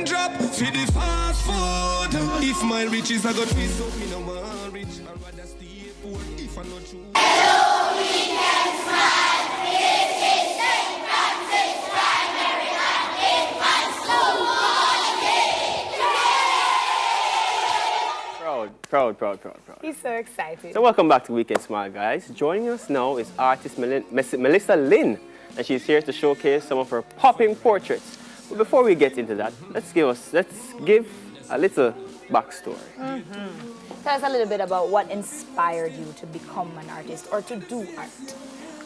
Drop for the fast food. If my riches I got twist up, me no want rich. I rather stay poor if I not true. Hello, we can smile. This is St. Francis Primary and Infant School. Proud. He's so excited. So welcome back to Weekend Smile, guys. Joining us now is artist Melissa Lynn, and she's here to showcase some of her popping portraits. But before we get into that, let's give a little backstory. Tell us a little bit about what inspired you to become an artist or to do art.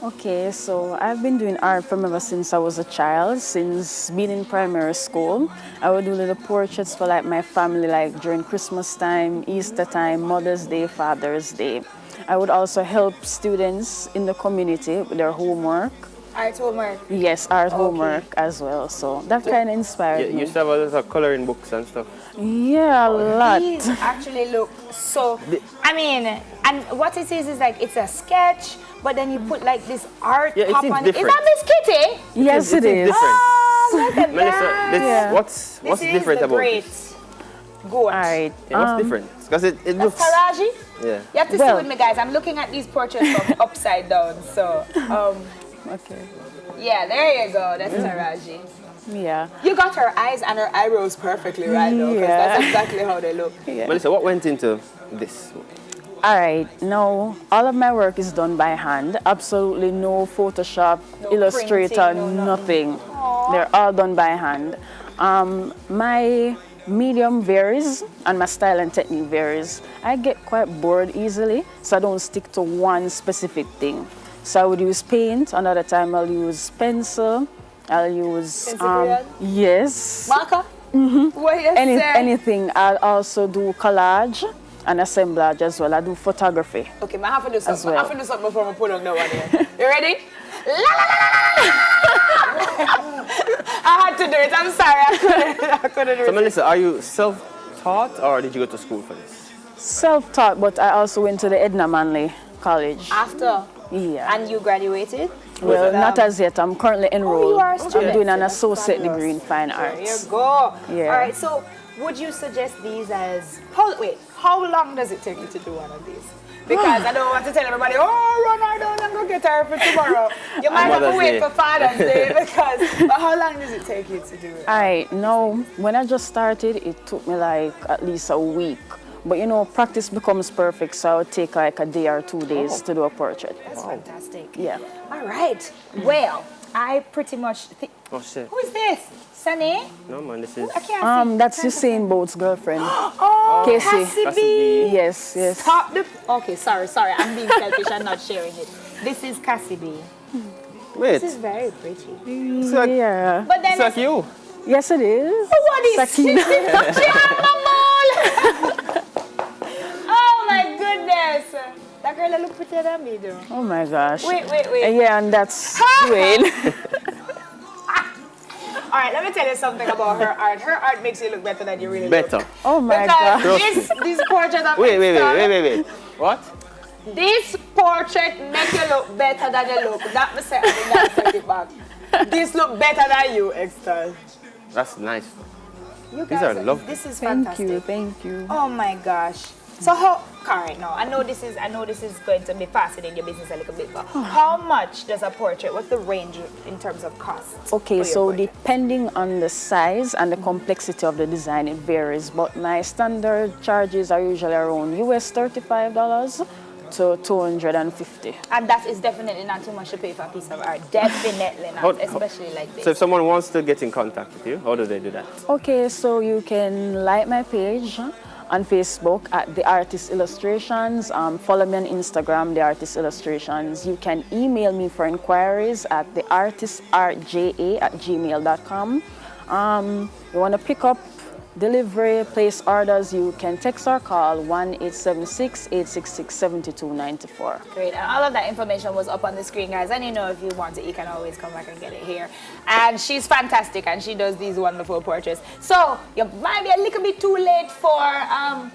Okay, so I've been doing art from ever since I was a child, since being in primary school. I would do little portraits for like my family, like during Christmas time, Easter time, Mother's Day, Father's Day. I would also help students in the community with their homework. Art homework? Yes, art homework as well. So that kind of inspired me. You used to have a lot of coloring books and stuff. Yeah, a lot. These actually look so, and what it is like it's a sketch, but then you put like this art pop on it. Is different. that Miss Kitty? Yes, it is. Different. Oh, look at Melissa, that. what's This different is the about great this? goat. All right. Yeah, what's different? Because it That's looks... Taraji? Yeah. You have to see with me, guys. I'm looking at these portraits from upside down. So, Okay. yeah, there you go. That's Taraji. Yeah. You got her eyes and her eyebrows perfectly right now, because that's exactly how they look. Yeah. Melissa, what went into this? All right, now all of my work is done by hand. Absolutely no Photoshop, No Illustrator, printing, no nothing. They're all done by hand. My medium varies and my style and technique varies. I get quite bored easily, so I don't stick to one specific thing. So I would use paint, another time I'll use pencil, I'll use yes. Marker? What you say? Anything. I'll also do collage and assemblage as well. I do photography. Okay, I have to do something. As well. I have to do something before I put on that one here. You ready? La la la la la la! I had to do it. I'm sorry. I couldn't do So it. Melissa, are you self-taught or did you go to school for this? Self-taught, but I also went to the Edna Manley College. After? Yeah. And you graduated? Well, not as yet. I'm currently enrolled. you are a student. I'm doing an That's associate fabulous. degree in fine There arts. you go. Yeah. All right, so would you suggest these as... how long does it take you to do one of these? Because I don't want to tell everybody, oh, run her down and go get her for tomorrow. You might have to Mother's wait Day. for Father's Day but how long does it take you to do it? All right. Now, when I just started, it took me like at least a week. But you know, practice becomes perfect, so I would take like a day or 2 days to do a portrait. That's fantastic. Yeah. All right. Well, I pretty much think... Oh shit. Who is this? Sunny? No man, this is... I can't see. That's Usain Bolt's girlfend. Oh, Casey. Cassie Cassie B. B. Yes. Stop the... Okay, sorry. I'm being selfish. I'm not sharing it. This is Cassie B. Wait, This is very pretty. it's like, Yeah. But then... it's like you. Yes, it is. What is Sakina. Oh my goodness! That girl look prettier than me though. Oh my gosh. Wait. Yeah, and that's Dwayne. All right, let me tell you something about her art. Her art makes you look better than you really Better. look. Oh my Because gosh. this portrait of Wait. What? This portrait make you look better than you look. That me say, I think that take it back. This look better than you, Extol. That's nice. You These are lovely. This is Thank fantastic. you. Oh my gosh. So how, alright, now I know this is going to be faster in your business a little bit, but how much does a portrait, what's the range in terms of cost? Okay, so depending on the size and the complexity of the design, it varies. But my standard charges are usually around US $35 to $250. And that is definitely not too much to pay for a piece of art. Definitely not, especially like this. So if someone wants to get in contact with you, how do they do that? Okay, so you can like my page on Facebook at The Artist Illustrations. Follow me on Instagram, The Artist Illustrations. You can email me for inquiries at theartistartja@gmail.com. You want to pick up, delivery, place orders, you can text or call 1-876-866-7294. Great, and all of that information was up on the screen, guys. And you know, if you want it, you can always come back and get it here. And she's fantastic, and she does these wonderful portraits. So you might be a little bit too late for Hi.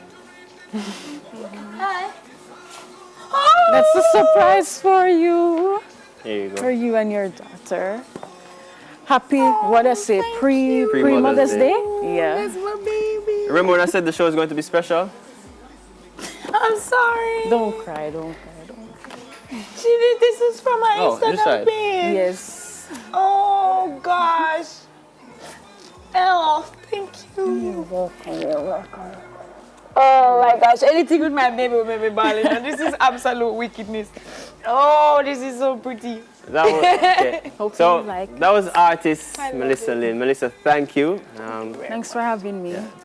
Oh! That's a surprise for you. Here you go. For you and your daughter. happy, what I say, pre-Mother's Day. Yeah. That's my baby. Remember when I said the show is going to be special? I'm sorry. Don't cry, don't cry, don't cry. This is from my this Instagram side. page. Yes. Oh gosh. Oh, thank you. You're welcome. Oh my gosh, anything with my baby will make me bawling. And this is absolute wickedness. Oh, this is so pretty. That was, okay. Hope So you like that was artist I love Melissa it. Lynn. Melissa, thank you. Thanks for having me.